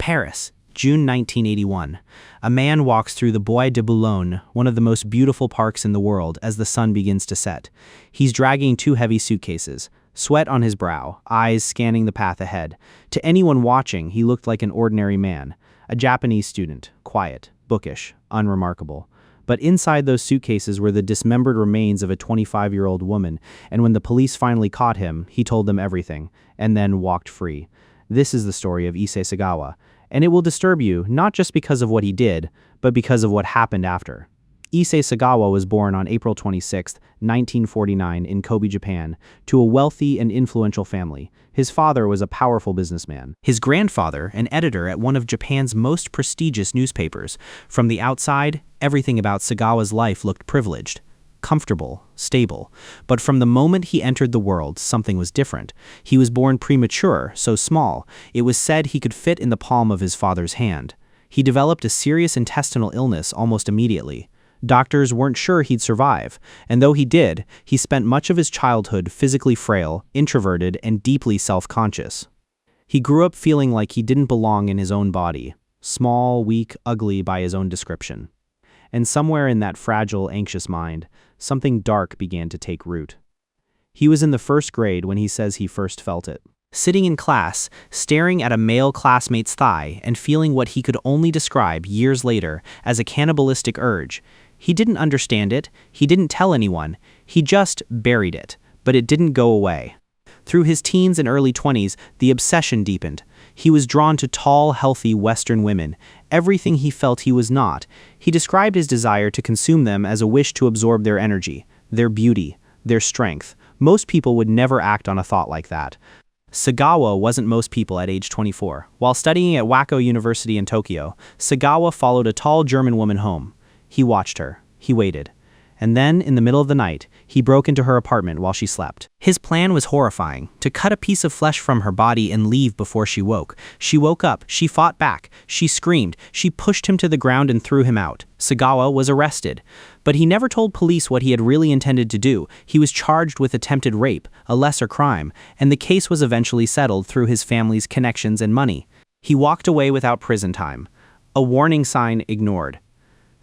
Paris, June 1981. A man walks through the Bois de Boulogne, one of the most beautiful parks in the world, as the sun begins to set. He's dragging two heavy suitcases, sweat on his brow, eyes scanning the path ahead. To anyone watching, he looked like an ordinary man, a Japanese student, quiet, bookish, unremarkable. But inside those suitcases were the dismembered remains of a 25-year-old woman, and when the police finally caught him, he told them everything, and then walked free. This is the story of Issei Sagawa, and it will disturb you not just because of what he did, but because of what happened after. Issei Sagawa was born on April 26, 1949 in Kobe, Japan, to a wealthy and influential family. His father was a powerful businessman. His grandfather, an editor at one of Japan's most prestigious newspapers. From the outside, everything about Sagawa's life looked privileged, comfortable, stable. But from the moment he entered the world, something was different. He was born premature, so small, it was said he could fit in the palm of his father's hand. He developed a serious intestinal illness almost immediately. Doctors weren't sure he'd survive, and though he did, he spent much of his childhood physically frail, introverted, and deeply self-conscious. He grew up feeling like he didn't belong in his own body, small, weak, ugly by his own description. And somewhere in that fragile, anxious mind, something dark began to take root. He was in the first grade when he says he first felt it. Sitting in class, staring at a male classmate's thigh and feeling what he could only describe years later as a cannibalistic urge. He didn't understand it, he didn't tell anyone, he just buried it, but it didn't go away. Through his teens and early 20s, the obsession deepened. He was drawn to tall, healthy Western women, everything he felt he was not. He described his desire to consume them as a wish to absorb their energy, their beauty, their strength. Most people would never act on a thought like that. Sagawa wasn't most people at age 24. While studying at Wako University in Tokyo, Sagawa followed a tall German woman home. He watched her. He waited. And then, in the middle of the night, he broke into her apartment while she slept. His plan was horrifying, to cut a piece of flesh from her body and leave before she woke. She woke up, she fought back, she screamed, she pushed him to the ground and threw him out. Sagawa was arrested. But he never told police what he had really intended to do. He was charged with attempted rape, a lesser crime, and the case was eventually settled through his family's connections and money. He walked away without prison time. A warning sign ignored.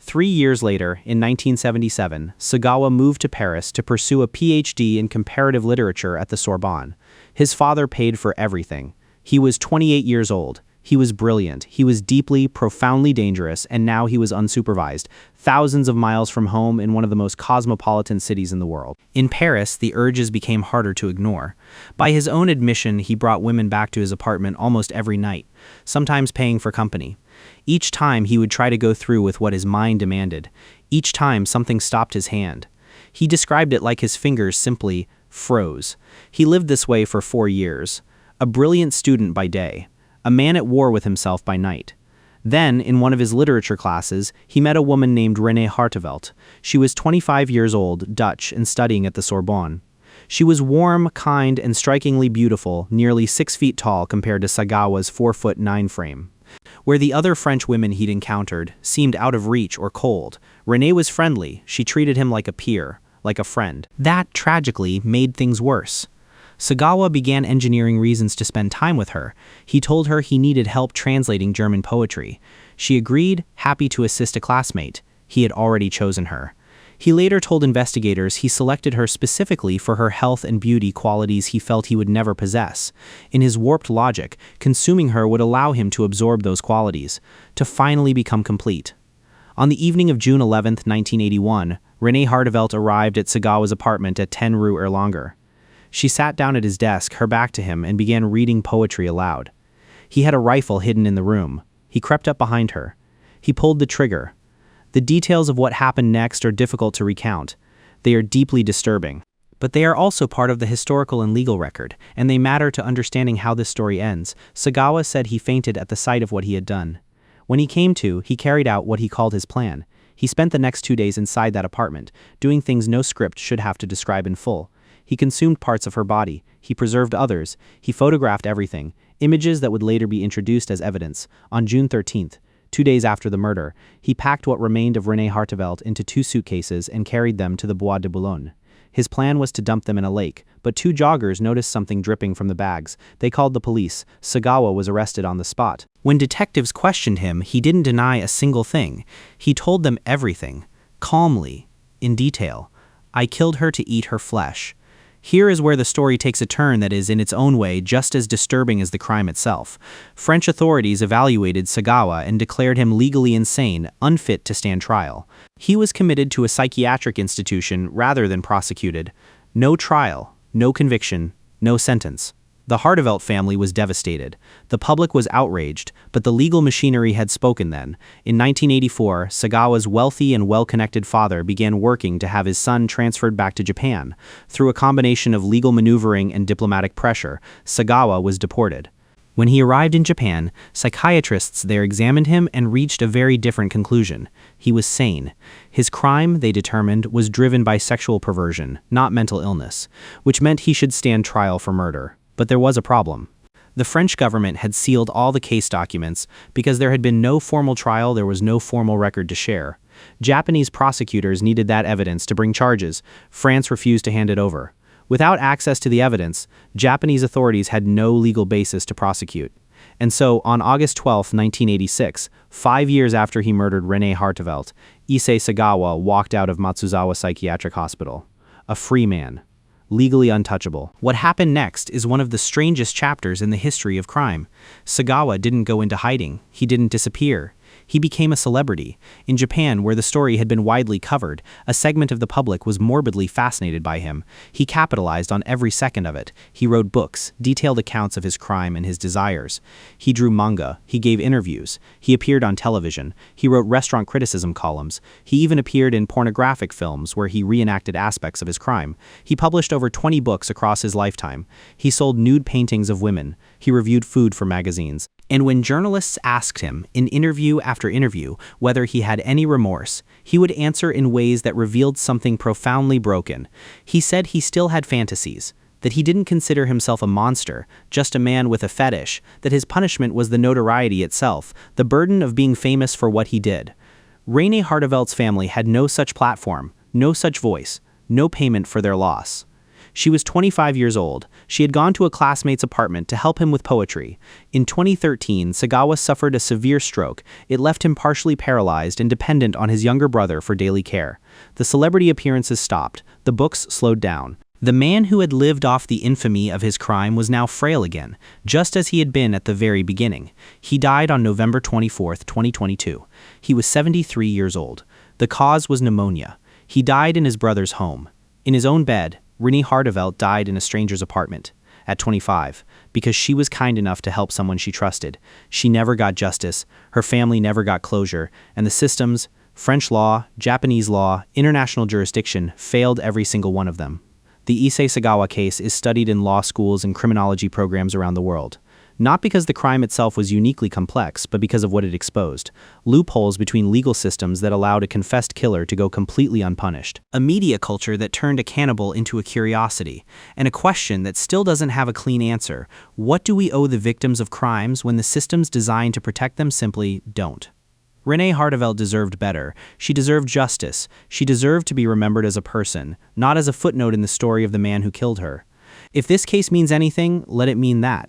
3 years later, in 1977, Sagawa moved to Paris to pursue a PhD in comparative literature at the Sorbonne. His father paid for everything. He was 28 years old. He was brilliant. He was deeply, profoundly dangerous, and now he was unsupervised, thousands of miles from home in one of the most cosmopolitan cities in the world. In Paris, the urges became harder to ignore. By his own admission, he brought women back to his apartment almost every night, sometimes paying for company. Each time he would try to go through with what his mind demanded. Each time something stopped his hand. He described it like his fingers simply froze. He lived this way for 4 years. A brilliant student by day. A man at war with himself by night. Then, in one of his literature classes, he met a woman named Renée Hartevelt. She was 25 years old, Dutch, and studying at the Sorbonne. She was warm, kind, and strikingly beautiful, nearly 6 feet tall compared to Sagawa's 4'9" frame. Where the other French women he'd encountered seemed out of reach or cold, Renée was friendly. She treated him like a peer, like a friend. That, tragically, made things worse. Sagawa began engineering reasons to spend time with her. He told her he needed help translating German poetry. She agreed, happy to assist a classmate. He had already chosen her. He later told investigators he selected her specifically for her health and beauty qualities he felt he would never possess. In his warped logic, consuming her would allow him to absorb those qualities, to finally become complete. On the evening of June 11, 1981, Renée Hartevelt arrived at Sagawa's apartment at 10 Rue Erlanger. She sat down at his desk, her back to him, and began reading poetry aloud. He had a rifle hidden in the room. He crept up behind her. He pulled the trigger. The details of what happened next are difficult to recount. They are deeply disturbing. But they are also part of the historical and legal record, and they matter to understanding how this story ends. Sagawa said he fainted at the sight of what he had done. When he came to, he carried out what he called his plan. He spent the next 2 days inside that apartment, doing things no script should have to describe in full. He consumed parts of her body. He preserved others. He photographed everything, images that would later be introduced as evidence. On June 13th, 2 days after the murder, he packed what remained of Renée Hartevelt into 2 suitcases and carried them to the Bois de Boulogne. His plan was to dump them in a lake, but 2 joggers noticed something dripping from the bags. They called the police. Sagawa was arrested on the spot. When detectives questioned him, he didn't deny a single thing. He told them everything, calmly, in detail. I killed her to eat her flesh. Here is where the story takes a turn that is, in its own way, just as disturbing as the crime itself. French authorities evaluated Sagawa and declared him legally insane, unfit to stand trial. He was committed to a psychiatric institution rather than prosecuted. No trial, no conviction, no sentence. The Hartevelt family was devastated. The public was outraged, but the legal machinery had spoken then. In 1984, Sagawa's wealthy and well-connected father began working to have his son transferred back to Japan. Through a combination of legal maneuvering and diplomatic pressure, Sagawa was deported. When he arrived in Japan, psychiatrists there examined him and reached a very different conclusion. He was sane. His crime, they determined, was driven by sexual perversion, not mental illness, which meant he should stand trial for murder. But there was a problem. The French government had sealed all the case documents because there had been no formal trial, there was no formal record to share. Japanese prosecutors needed that evidence to bring charges. France refused to hand it over. Without access to the evidence, Japanese authorities had no legal basis to prosecute. And so, on August 12, 1986, 5 years after he murdered René Hartevelt, Issei Sagawa walked out of Matsuzawa Psychiatric Hospital. A free man. Legally untouchable. What happened next is one of the strangest chapters in the history of crime. Sagawa didn't go into hiding. He didn't disappear. He became a celebrity. In Japan, where the story had been widely covered, a segment of the public was morbidly fascinated by him. He capitalized on every second of it. He wrote books, detailed accounts of his crime and his desires. He drew manga. He gave interviews. He appeared on television. He wrote restaurant criticism columns. He even appeared in pornographic films where he reenacted aspects of his crime. He published over 20 books across his lifetime. He sold nude paintings of women. He reviewed food for magazines. And when journalists asked him, in interview after interview, whether he had any remorse, he would answer in ways that revealed something profoundly broken. He said he still had fantasies, that he didn't consider himself a monster, just a man with a fetish, that his punishment was the notoriety itself, the burden of being famous for what he did. René Hartevelt's family had no such platform, no such voice, no payment for their loss. She was 25 years old. She had gone to a classmate's apartment to help him with poetry. In 2013, Sagawa suffered a severe stroke. It left him partially paralyzed and dependent on his younger brother for daily care. The celebrity appearances stopped. The books slowed down. The man who had lived off the infamy of his crime was now frail again, just as he had been at the very beginning. He died on November 24, 2022. He was 73 years old. The cause was pneumonia. He died in his brother's home. In his own bed, René Hartevelt died in a stranger's apartment at 25 because she was kind enough to help someone she trusted. She never got justice, her family never got closure, and the systems, French law, Japanese law, international jurisdiction, failed every single one of them. The Issei Sagawa case is studied in law schools and criminology programs around the world. Not because the crime itself was uniquely complex, but because of what it exposed. Loopholes between legal systems that allowed a confessed killer to go completely unpunished. A media culture that turned a cannibal into a curiosity. And a question that still doesn't have a clean answer. What do we owe the victims of crimes when the systems designed to protect them simply don't? René Hartevelt deserved better. She deserved justice. She deserved to be remembered as a person, not as a footnote in the story of the man who killed her. If this case means anything, let it mean that.